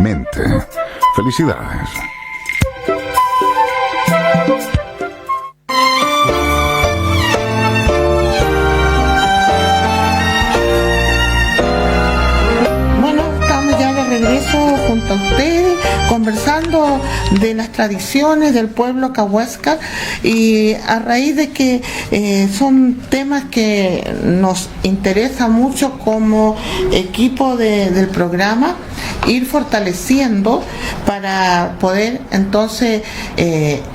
mente. Felicidades. Regreso junto a ustedes, conversando de las tradiciones del pueblo Cahuéscar, y a raíz de que son temas que nos interesa mucho como equipo del programa, ir fortaleciendo para poder entonces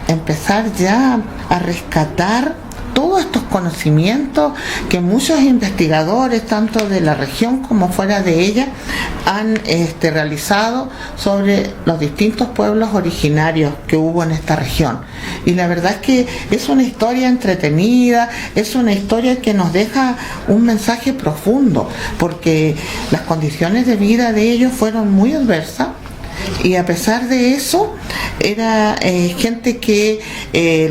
empezar ya a rescatar todos estos conocimientos que muchos investigadores, tanto de la región como fuera de ella, han realizado sobre los distintos pueblos originarios que hubo en esta región. Y la verdad es que es una historia entretenida, es una historia que nos deja un mensaje profundo, porque las condiciones de vida de ellos fueron muy adversas. Y a pesar de eso, era gente que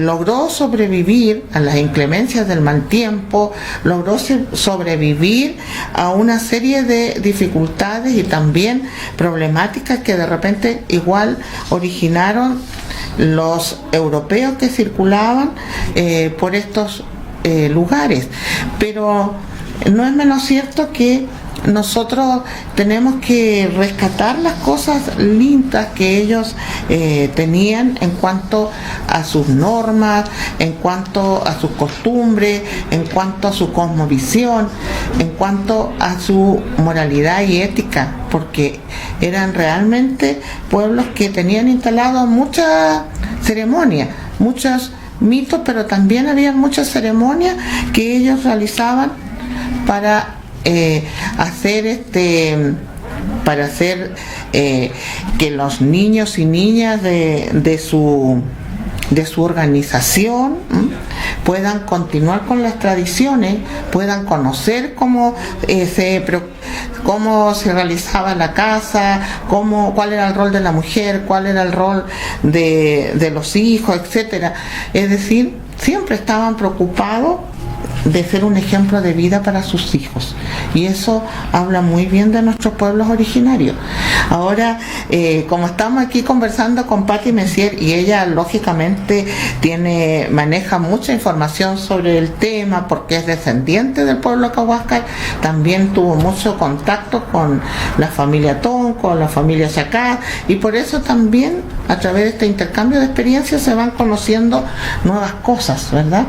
logró sobrevivir a las inclemencias del mal tiempo, logró sobrevivir a una serie de dificultades y también problemáticas que de repente igual originaron los europeos que circulaban por estos lugares. Pero no es menos cierto que nosotros tenemos que rescatar las cosas lindas que ellos tenían en cuanto a sus normas, en cuanto a sus costumbres, en cuanto a su cosmovisión, en cuanto a su moralidad y ética, porque eran realmente pueblos que tenían instalado muchas ceremonias, muchos mitos, pero también había muchas ceremonias que ellos realizaban para hacer que los niños y niñas de su organización puedan continuar con las tradiciones, puedan conocer cómo se realizaba la casa, cuál era el rol de la mujer, cuál era el rol de los hijos, etcétera. Es decir, siempre estaban preocupados de ser un ejemplo de vida para sus hijos, y eso habla muy bien de nuestros pueblos originarios. Ahora, como estamos aquí conversando con Patti Messier, y ella lógicamente maneja mucha información sobre el tema porque es descendiente del pueblo Cahuáscar, también tuvo mucho contacto con la familia Ton, con la familia Chacá, y por eso también a través de este intercambio de experiencias se van conociendo nuevas cosas, ¿verdad?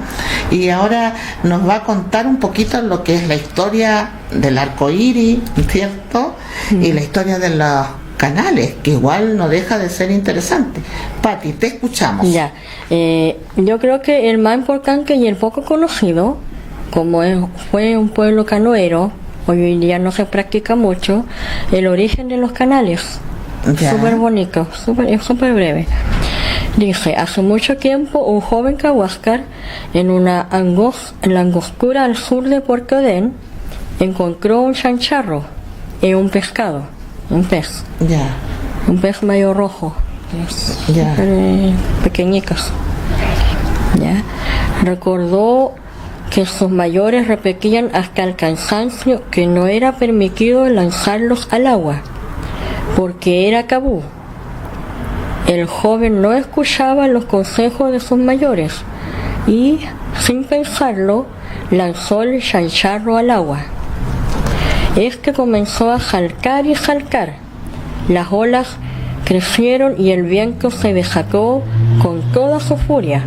Y ahora nos va a contar un poquito lo que es la historia del arco iris, ¿cierto? Y la historia de los canales, que igual no deja de ser interesante. Patti, te escuchamos. Ya, yo creo que el más importante y el poco conocido, fue un pueblo canoero, hoy en día no se practica mucho, el origen de los canales. Súper bonito, súper breve. Dice, hace mucho tiempo un joven Cahuáscar en la angostura al sur de Puerto Edén encontró un chancharro y un pescado, un pez. Un pez mayor rojo, pequeñitos. Recordó que sus mayores repetían hasta el cansancio que no era permitido lanzarlos al agua, porque era tabú. El joven no escuchaba los consejos de sus mayores y, sin pensarlo, lanzó el chancharro al agua. Este comenzó a saltar y saltar. Las olas crecieron y el viento se desató con toda su furia.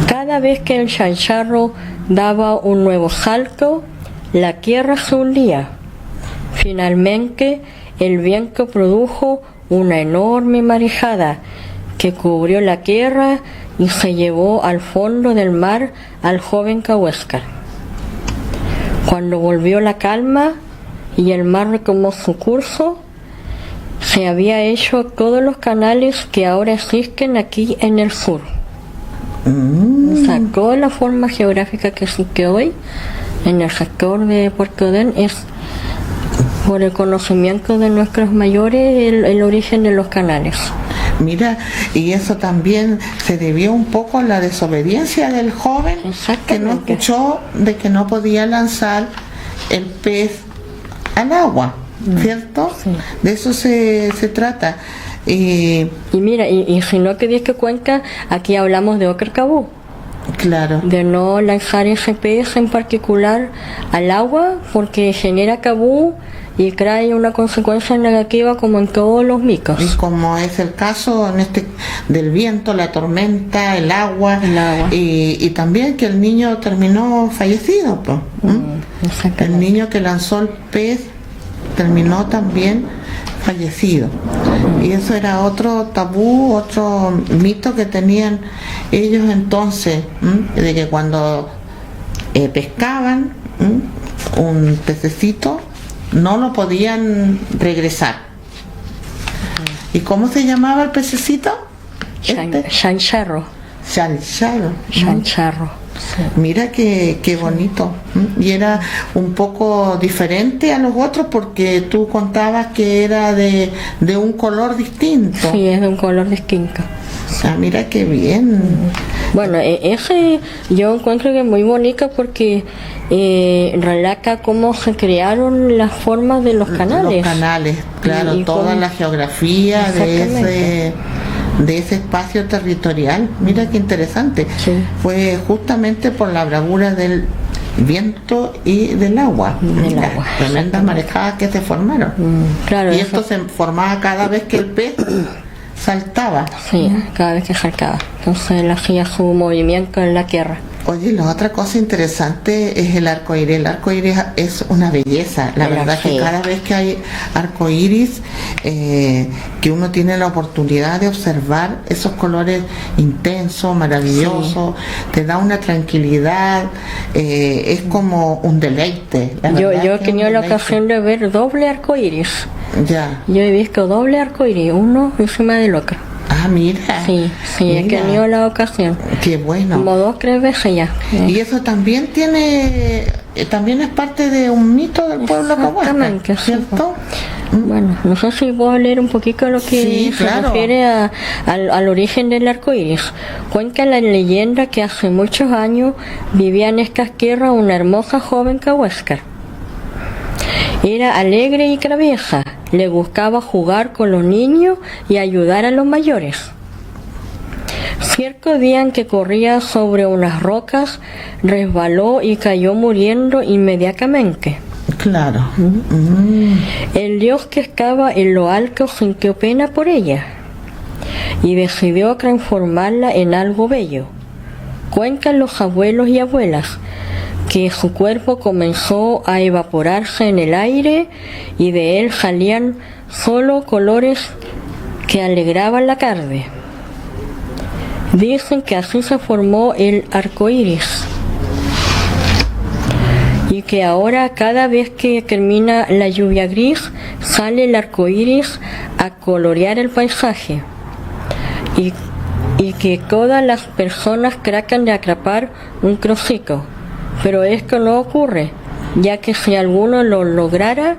Cada vez que el chancharro daba un nuevo salto, la tierra se hundía. Finalmente, el viento produjo una enorme marejada que cubrió la tierra y se llevó al fondo del mar al joven Cahuéscar. Cuando volvió la calma y el mar retomó su curso, se había hecho todos los canales que ahora existen aquí en el sur. O sea, toda la forma geográfica que existe hoy en el sector de Puerto Edén es por el conocimiento de nuestros mayores el origen de los canales. Mira, y eso también se debió un poco a la desobediencia del joven, que no escuchó de que no podía lanzar el pez al agua. ¿cierto? Sí. De eso se trata. Y mira, y si no querías que Cuenca, aquí hablamos de Ocarcabú, Claro. de no lanzar ese pez en particular al agua porque genera cabú y trae una consecuencia negativa como en todos los micos. Y como es el caso en del viento, la tormenta, el agua, y también que el niño terminó fallecido, pues. El niño que lanzó el pez terminó también fallecido. Y eso era otro tabú, otro mito que tenían ellos entonces, de que cuando pescaban un pececito no lo podían regresar. ¿Y cómo se llamaba el pececito? Chancharro. Chancharro. Chancharro. Sí. Mira qué bonito. Y era un poco diferente a los otros porque tú contabas que era de un color distinto. Sí, es de un color distinto. Ah, mira qué bien. Bueno, ese yo encuentro que es muy bonito porque relata cómo se crearon las formas de los canales. Los canales, claro, y toda cómo... la geografía de ese espacio territorial. Mira qué interesante. Sí. Fue justamente por la bravura del viento y del agua. Agua. Tremendas marejadas que se formaron. Claro, y esto se formaba cada vez que el pez saltaba. Sí, cada vez que saltaba. Entonces él hacía su movimiento en la tierra. Oye, la otra cosa interesante es el arco iris. El arco iris es una belleza. La verdad es que cada vez que hay arco iris, que uno tiene la oportunidad de observar esos colores intensos, maravillosos, te da una tranquilidad, es como un deleite. Yo he tenido la ocasión de ver doble arco iris. Ya. Yo he visto doble arco iris, uno encima del otro. Ah, mira. Sí, he tenido la ocasión. Qué bueno. Como 2 o 3 veces ya. Y eso también también es parte de un mito del pueblo cahuasca, ¿cierto? Bueno, no sé si puedo leer un poquito lo que se refiere al origen del arco iris. Cuenta la leyenda que hace muchos años vivía en estas tierras una hermosa joven cahuasca. Era alegre y traviesa, le gustaba jugar con los niños y ayudar a los mayores. Cierto día en que corría sobre unas rocas, resbaló y cayó muriendo inmediatamente. Claro. El dios que estaba en lo alto sintió pena por ella y decidió transformarla en algo bello. Cuentan los abuelos y abuelas que su cuerpo comenzó a evaporarse en el aire y de él salían solo colores que alegraban la tarde. Dicen que así se formó el arco iris y que ahora cada vez que termina la lluvia gris sale el arco iris a colorear el paisaje y que todas las personas tratan de atrapar un trocito. Pero esto no ocurre, ya que si alguno lo lograra,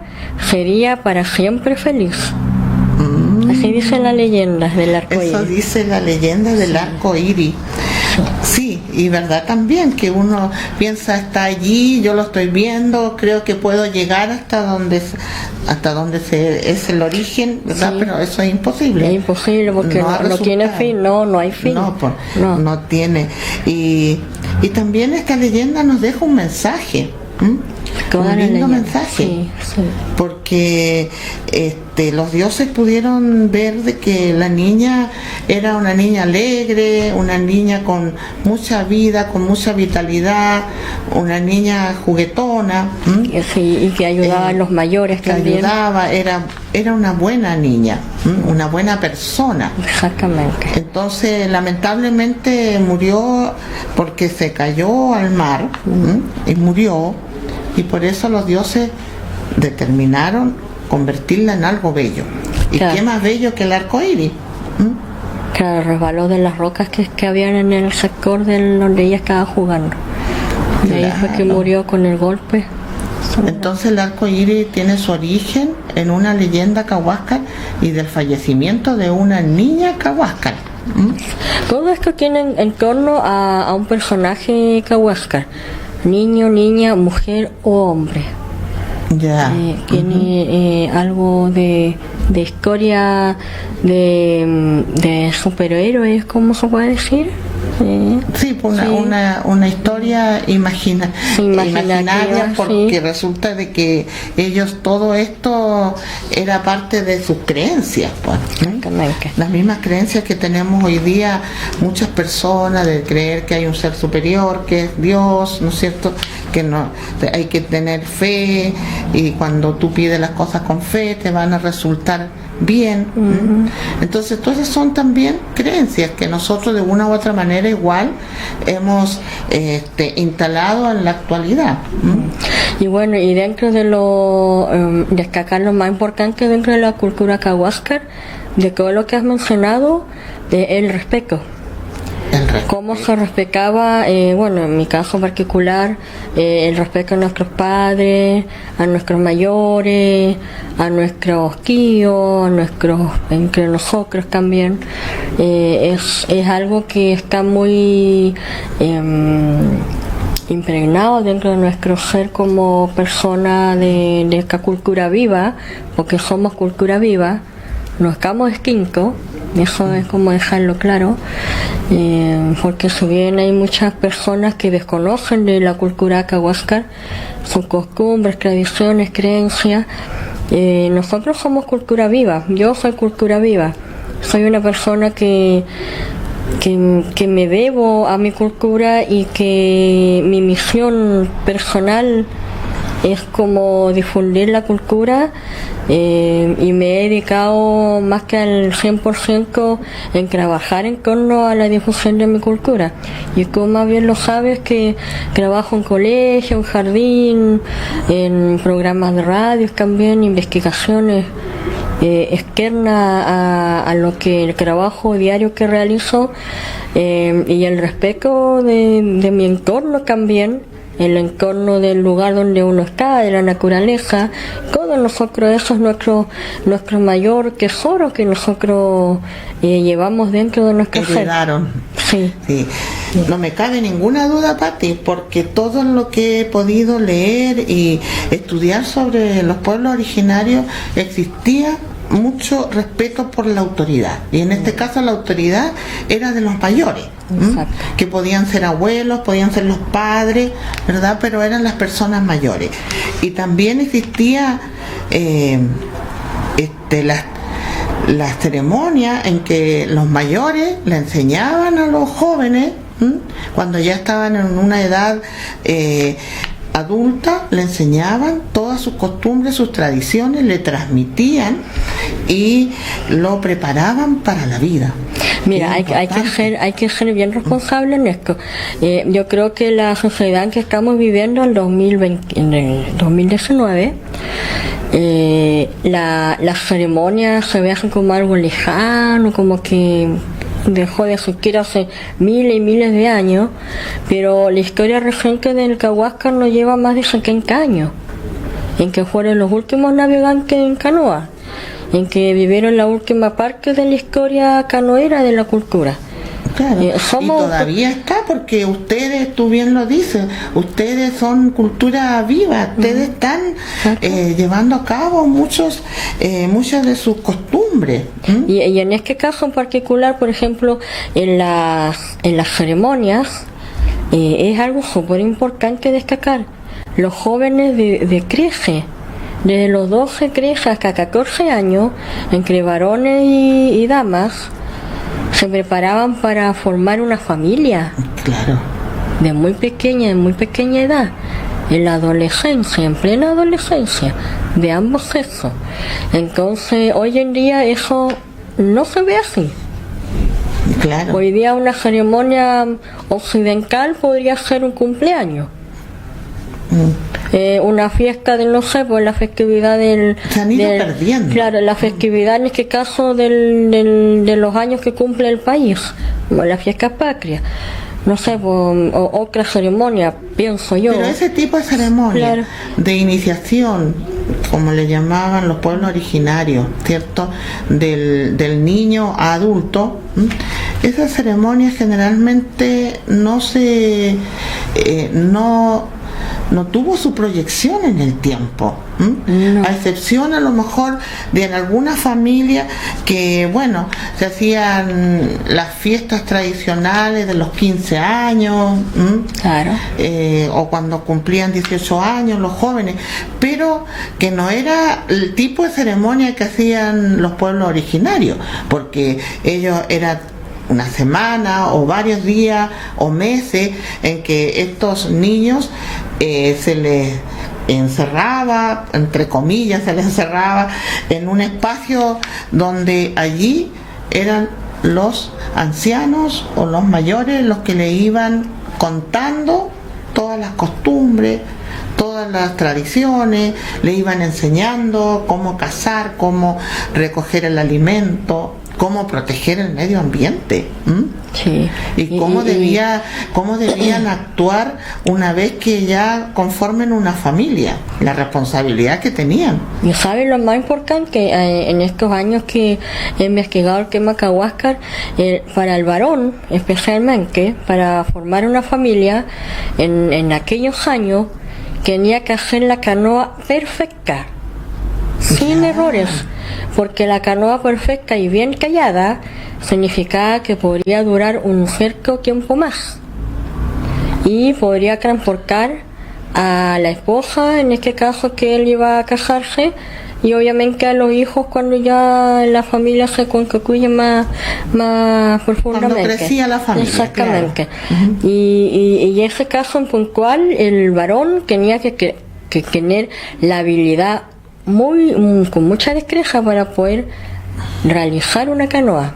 sería para siempre feliz. Así dice la leyenda del arco iris. Eso dice la leyenda del arco iris. Sí, y verdad también, que uno piensa, está allí, yo lo estoy viendo, creo que puedo llegar hasta donde es el origen, ¿verdad? Sí. Pero eso es imposible. Es imposible porque no tiene fin, no hay fin. No tiene. Y también esta leyenda nos deja un mensaje. Un lindo mensaje, porque los dioses pudieron ver de que la niña era una niña alegre, una niña con mucha vida, con mucha vitalidad, una niña juguetona, y que ayudaba a los mayores que también. Era una buena niña, una buena persona. Exactamente. Entonces lamentablemente murió porque se cayó al mar y murió. Y por eso los dioses determinaron convertirla en algo bello. ¿Y qué más bello que el arco iris? Claro, resbaló de las rocas que habían en el sector donde ella estaba jugando. Y ahí fue que murió con el golpe. Entonces el arco iris tiene su origen en una leyenda cahuasca y del fallecimiento de una niña cahuasca. Todo esto tiene en torno a un personaje cahuasca. Niño, niña, mujer o hombre. Ya. Tiene algo de historia de superhéroes, ¿cómo se puede decir? Sí, pues una historia imaginaria, porque sí. resulta de que ellos, todo esto era parte de sus creencias, pues, ¿no? Las mismas creencias que tenemos hoy día muchas personas, de creer que hay un ser superior, que es Dios, ¿no es cierto? Que no hay que tener fe, y cuando tú pides las cosas con fe te van a resultar bien. Entonces todas esas son también creencias que nosotros de una u otra manera igual hemos instalado en la actualidad. Y bueno, y dentro de lo destacar lo más importante dentro de la cultura Kawáskar, de todo lo que has mencionado, el respeto. Cómo se respetaba, bueno, en mi caso particular, el respeto a nuestros padres, a nuestros mayores, a nuestros tíos, entre nosotros también. Es algo que está muy impregnado dentro de nuestro ser como persona de esta cultura viva, porque somos cultura viva, no estamos extintos. Eso es como dejarlo claro, porque si bien hay muchas personas que desconocen de la cultura Kawáskar, sus costumbres, tradiciones, creencias, nosotros somos cultura viva. Yo soy cultura viva, soy una persona que me debo a mi cultura, y que mi misión personal es como difundir la cultura, y me he dedicado más que al 100% en trabajar en torno a la difusión de mi cultura. Y tú más bien lo sabes, que trabajo en colegio, en jardín, en programas de radio también, investigaciones externas a lo que el trabajo diario que realizo, y el respeto de mi entorno también, el entorno del lugar donde uno está, de la naturaleza. Todos nosotros, eso es nuestro mayor tesoro que nosotros llevamos dentro de nuestro ser. Sí. No me cabe ninguna duda, Pati, porque todo lo que he podido leer y estudiar sobre los pueblos originarios, existía mucho respeto por la autoridad, y en este caso la autoridad era de los mayores, que podían ser abuelos, podían ser los padres, ¿verdad? Pero eran las personas mayores. Y también existía las ceremonias en que los mayores le enseñaban a los jóvenes, cuando ya estaban en una edad adulta, le enseñaban todas sus costumbres, sus tradiciones, le transmitían y lo preparaban para la vida. Mira, hay que ser bien responsable en esto. Yo creo que la sociedad en que estamos viviendo en el 2019, las ceremonias se ven como algo lejano, como que dejó de existir hace miles y miles de años, pero la historia reciente del Kawáskar nos lleva más de 70 años, en que fueron los últimos navegantes en canoa, en que vivieron la última parte de la historia canoera de la cultura. Claro, y todavía está, porque ustedes, tú bien lo dices, ustedes son cultura viva, ustedes están llevando a cabo muchas de sus costumbres. Y en este caso en particular, por ejemplo, en las ceremonias, es algo súper importante destacar. Los jóvenes de crece, desde los 12 crece hasta 14 años, entre varones y damas, se preparaban para formar una familia. Claro. De muy pequeña edad, en la adolescencia, en plena adolescencia, de ambos sexos. Entonces, hoy en día eso no se ve así. Claro. Hoy día una ceremonia occidental podría ser un cumpleaños. Una fiesta de, no sé, pues la festividad se han ido perdiendo. Claro, la festividad en este caso de los años que cumple el país, la fiesta patria, no sé, pues, otra ceremonia, pienso yo. Pero ese tipo de ceremonia, claro, de iniciación, como le llamaban los pueblos originarios, ¿cierto? Del niño a adulto, esas ceremonias generalmente no no tuvo su proyección en el tiempo. No. A excepción a lo mejor de en algunas familias que, bueno, se hacían las fiestas tradicionales de los 15 años, Claro. o cuando cumplían 18 años los jóvenes, pero que no era el tipo de ceremonia que hacían los pueblos originarios, porque ellos eran una semana o varios días o meses en que estos niños se les encerraba, entre comillas, se les encerraba en un espacio donde allí eran los ancianos o los mayores los que le iban contando todas las costumbres, todas las tradiciones, le iban enseñando cómo cazar, cómo recoger el alimento, cómo proteger el medio ambiente. Sí. Y cómo debían actuar una vez que ya conformen una familia, la responsabilidad que tenían. Y sabes lo más importante, en estos años que he investigado el tema Cahuáscar, para el varón especialmente, para formar una familia, en aquellos años tenía que hacer la canoa perfecta, sin errores, porque la canoa perfecta y bien callada significaba que podría durar un cierto tiempo más y podría transportar a la esposa, en este caso que él iba a casarse, y obviamente a los hijos cuando ya la familia se constituye más profundamente. Cuando crecía la familia. Exactamente. Claro. Y ese caso en puntual, el varón tenía que tener la habilidad con mucha destreza para poder realizar una canoa.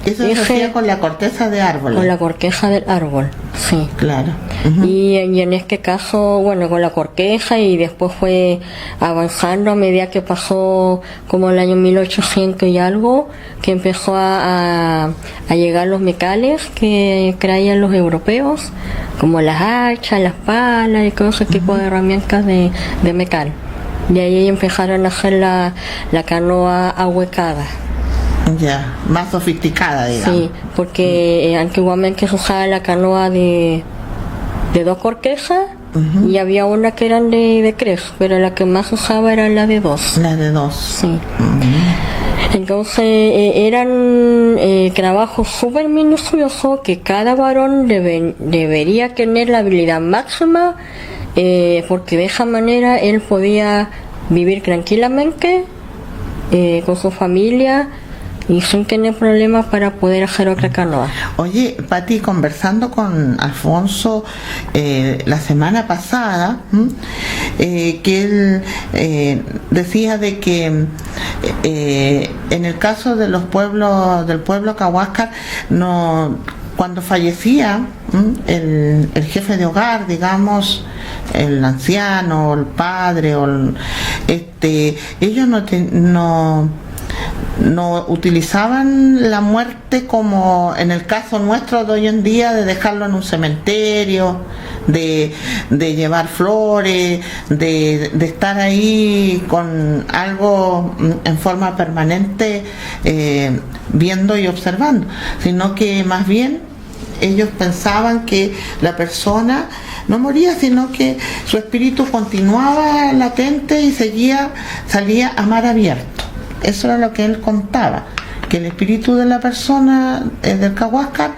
Eso se hacía con la corteza de árbol. Con la corteza del árbol, sí. Claro. Y en este caso, bueno, con la corteza, y después fue avanzando a medida que pasó como el año 1800 y algo, que empezó a llegar los metales que traían los europeos, como las hachas, las palas y todo ese tipo de herramientas de metal. De ahí empezaron a hacer la canoa ahuecada. Ya, más sofisticada, digamos. Sí, porque antiguamente se usaba la canoa de dos cortezas, y había una que eran de tres, pero la que más se usaba era la de dos. La de dos. Sí. Entonces eran trabajos súper minuciosos que cada varón debería tener la habilidad máxima, porque de esa manera él podía vivir tranquilamente con su familia y sin tener problemas para poder hacer otra canoa. Oye, Pati, conversando con Alfonso la semana pasada, que él decía de que en el caso de los pueblos, del pueblo Cahuáscar, cuando fallecía el jefe de hogar, digamos, el anciano, el padre, ellos no utilizaban la muerte como en el caso nuestro de hoy en día, de dejarlo en un cementerio, de llevar flores, de estar ahí con algo en forma permanente, viendo y observando, sino que más bien ellos pensaban que la persona no moría, sino que su espíritu continuaba latente y salía a mar abierto. Eso era lo que él contaba, que el espíritu de la persona del Cahuáscar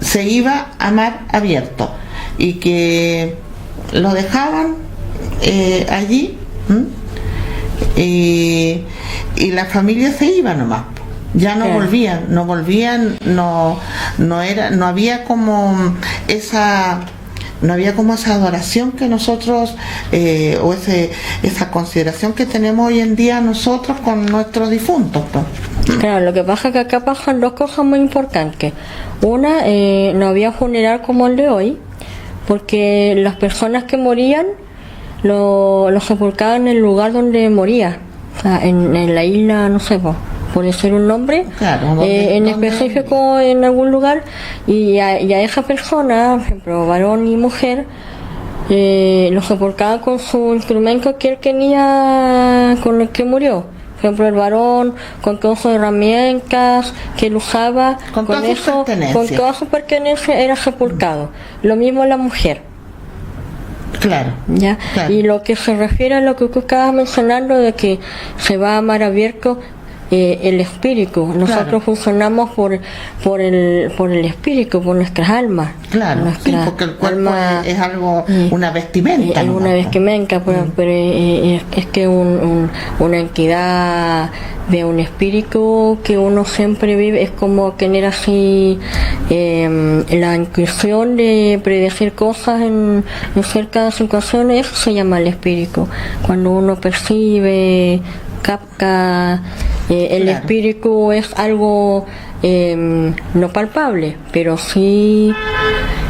se iba a mar abierto y que lo dejaban allí, y la familia se iba nomás, ya no volvían, no había como esa adoración que nosotros, o esa consideración que tenemos hoy en día nosotros con nuestros difuntos, pues. Claro, lo que pasa es que acá pasan dos cosas muy importantes. Una, no había funeral como el de hoy, porque las personas que morían los sepultaban en el lugar donde moría, o sea, en la isla, no sé, por decir un nombre, claro, específico en algún lugar, y a esa persona, por ejemplo, varón y mujer, lo sepultaban con su instrumento que él tenía, con el que murió. Por ejemplo, el varón con todas sus herramientas que él usaba, con todas sus pertenencias era sepultado. Lo mismo la mujer. Claro. ¿Ya? Claro. Y lo que se refiere a lo que tú estabas mencionando de que se va a amar abierto el espíritu, nosotros Claro. funcionamos por el espíritu, por nuestras almas. Claro, sí, Nuestra porque el cuerpo alma, es algo, una vestimenta. es nomás, una po. vestimenta, pero es que una entidad de un espíritu que uno siempre vive, es como tener así la intuición de predecir cosas en ciertas situaciones. Eso se llama el espíritu, cuando uno percibe, capta. El Claro. espíritu es algo no palpable, pero sí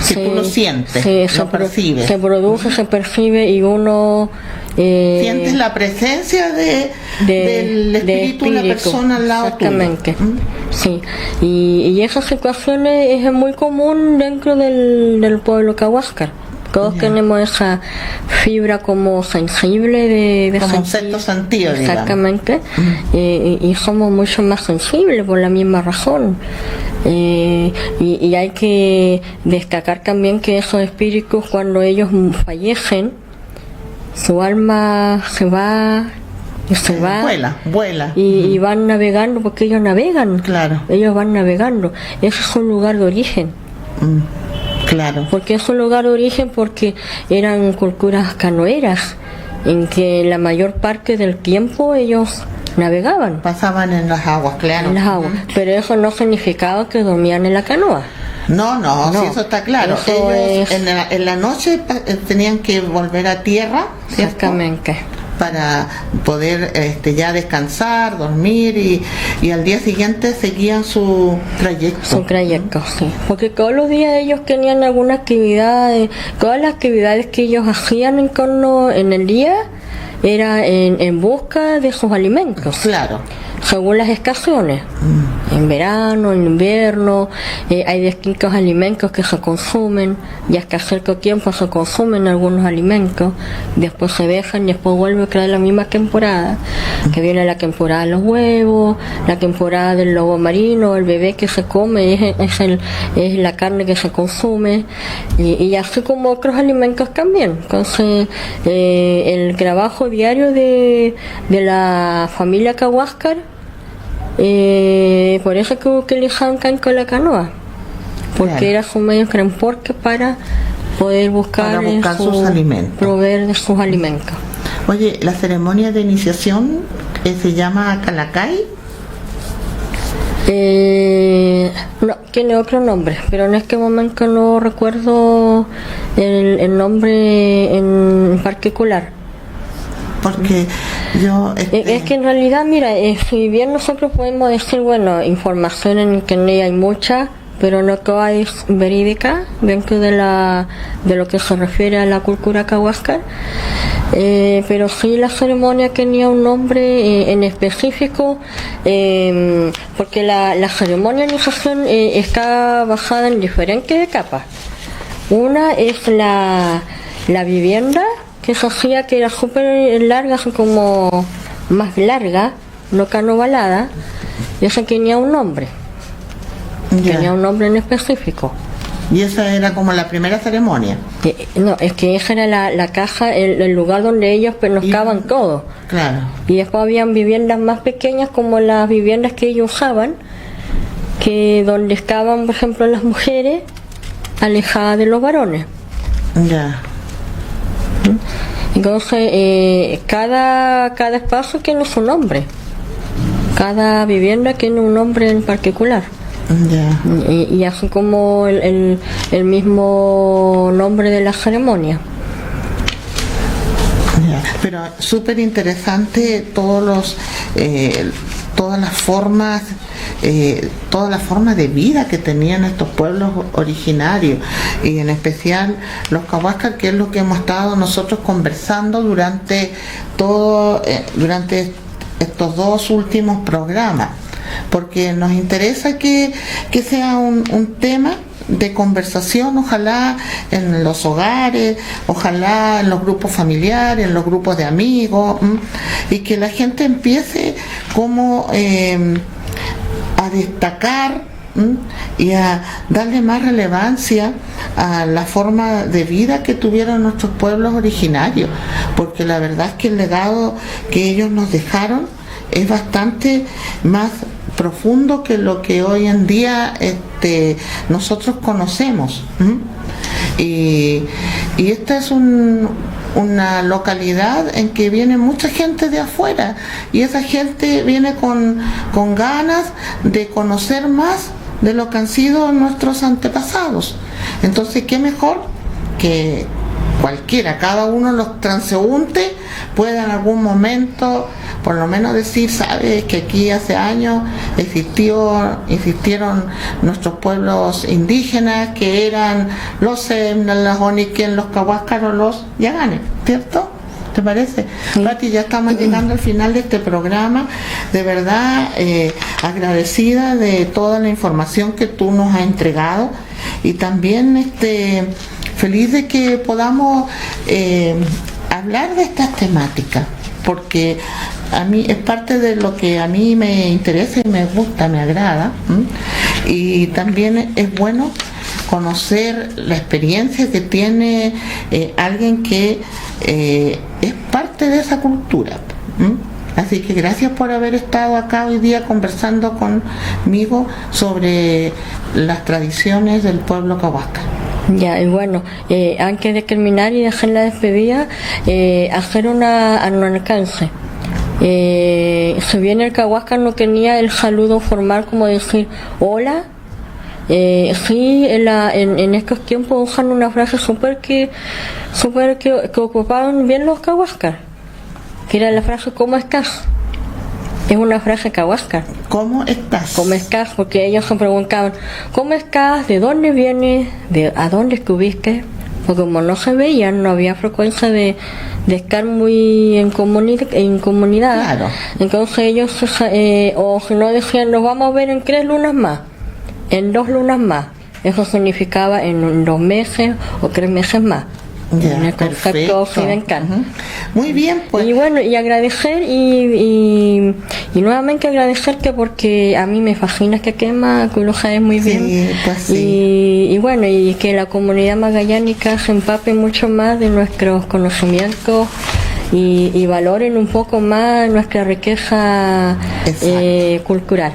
Que tú lo sientes, lo percibes. se produce, se percibe, y uno Sientes la presencia del espíritu de la persona al lado tuyo. exactamente. Sí, y esas situaciones es muy común dentro del pueblo Cahuáscar. Todos Ya. tenemos esa fibra como sensible de Como un sentir. sexto sentido, digamos. Exactamente. Y somos mucho más sensibles por la misma razón. Y hay que destacar también que esos espíritus, cuando ellos fallecen, su alma se va y se va. Vuela. Y van navegando, porque ellos navegan. Claro. Ellos van navegando. Ese es un lugar de origen. Claro. Porque es un lugar de origen porque eran culturas canoeras, en que la mayor parte del tiempo ellos navegaban Pasaban en las aguas, claro. en las aguas. Pero eso no significaba que dormían en la canoa. No, No, sí, eso está claro. eso Ellos es- en la noche tenían que volver a tierra, ¿cierto? Exactamente. Para poder ya descansar, dormir y al día siguiente seguían su trayecto. Su trayecto, sí. Porque todos los días ellos tenían alguna actividad, todas las actividades que ellos hacían en el día era en busca de sus alimentos. Claro. Según las estaciones, en verano, en invierno, hay distintos alimentos que se consumen, y hasta cierto tiempo se consumen algunos alimentos, después se dejan y después vuelve a crear la misma temporada, que viene la temporada de los huevos, la temporada del lobo marino, el bebé que se come, es la carne que se consume, y así como otros alimentos también. Entonces, el trabajo diario de la familia Cahuáscar, por eso que utilizaban con la canoa, porque Claro. era su medio de transporte para poder buscar, sus alimentos. proveer de sus alimentos. Oye, la ceremonia de iniciación se llama Calacay. No, tiene otro nombre, pero en este momento no recuerdo el nombre en particular. Porque yo... Es que en realidad, mira, si bien nosotros podemos decir, bueno, información en internet hay mucha, pero no toda es verídica dentro de lo que se refiere a la cultura cahuáscar, pero sí la ceremonia tenía un nombre en específico, porque la ceremonia de iniciación está basada en diferentes etapas. Una es la vivienda, que se hacía, que era súper larga, así como más larga, no tan ovalada, y esa tenía un nombre. Ya. Tenía un nombre en específico. Y esa era como la primera ceremonia. No, es que esa era la caja, el lugar donde ellos pernoctaban todo. Claro. Y después habían viviendas más pequeñas, como las viviendas que ellos usaban, que donde estaban, por ejemplo, las mujeres alejadas de los varones. Ya. Entonces, cada espacio tiene su nombre. Cada vivienda tiene un nombre en particular. Ya. Y así como el mismo nombre de la ceremonia. Ya. Pero súper interesante todas las formas de vida que tenían estos pueblos originarios, y en especial los cahuáscar, que es lo que hemos estado nosotros conversando durante estos dos últimos programas, porque nos interesa que sea un tema de conversación, ojalá en los hogares, ojalá en los grupos familiares, en los grupos de amigos, y que la gente empiece como a destacar y a darle más relevancia a la forma de vida que tuvieron nuestros pueblos originarios, porque la verdad es que el legado que ellos nos dejaron es bastante más profundo que lo que hoy en día nosotros conocemos. Y esta es una localidad en que viene mucha gente de afuera, y esa gente viene con ganas de conocer más de lo que han sido nuestros antepasados. Entonces, ¿qué mejor que cualquiera, cada uno de los transeúntes pueda en algún momento por lo menos decir, sabes que aquí hace años existieron nuestros pueblos indígenas, que eran los Semnas, los Oniquén, los Cahuáscaros, los Yaganes, ¿cierto? ¿Te parece? Sí. Pati, ya estamos llegando al final de este programa. De verdad, agradecida de toda la información que tú nos has entregado, y también feliz de que podamos hablar de estas temáticas, porque a mí es parte de lo que a mí me interesa y me gusta, me agrada. Y también es bueno conocer la experiencia que tiene alguien que es parte de esa cultura. Así que gracias por haber estado acá hoy día conversando conmigo sobre las tradiciones del pueblo Cahuasca. Ya, y bueno, antes de terminar y dejar la despedida, hacer un alcance. Si bien el Cahuasca no tenía el saludo formal como decir hola, sí, en estos tiempos usan una frase súper que ocupaban bien los Cahuascas, que era la frase ¿cómo estás? Es una frase Cahuasca. ¿Cómo estás? ¿Cómo estás? Porque ellos se preguntaban ¿cómo estás? ¿De dónde vienes? ¿A dónde estuviste? Porque como no se veían, no había frecuencia de estar muy en comunidad. Claro. Entonces ellos, o si no, decían nos vamos a ver en 3 lunas más, en 2 lunas más. Eso significaba en 2 meses o 3 meses más. Ya, en el concepto occidental. Muy bien, pues. Y bueno, y agradecer y nuevamente agradecerte, porque a mí me fascina este tema, tú lo sabes muy bien. Sí, pues sí. Y bueno, y que la comunidad magallánica se empape mucho más de nuestros conocimientos y valoren un poco más nuestra riqueza cultural.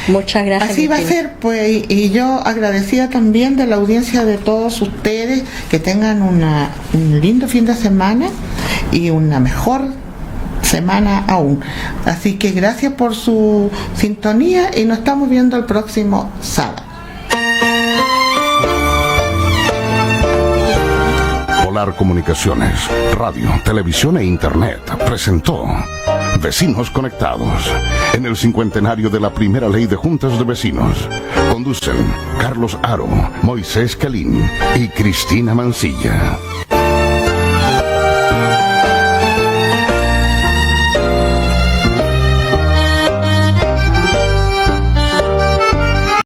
Muchas gracias. Así va a ser, pues, y yo agradecida también de la audiencia de todos ustedes, que tengan un lindo fin de semana y una mejor semana aún. Así que gracias por su sintonía y nos estamos viendo el próximo sábado. Polar Comunicaciones, radio, televisión e internet presentó Vecinos Conectados, en el 50º de la primera ley de juntas de vecinos. Conducen Carlos Aro, Moisés Calín y Cristina Mancilla.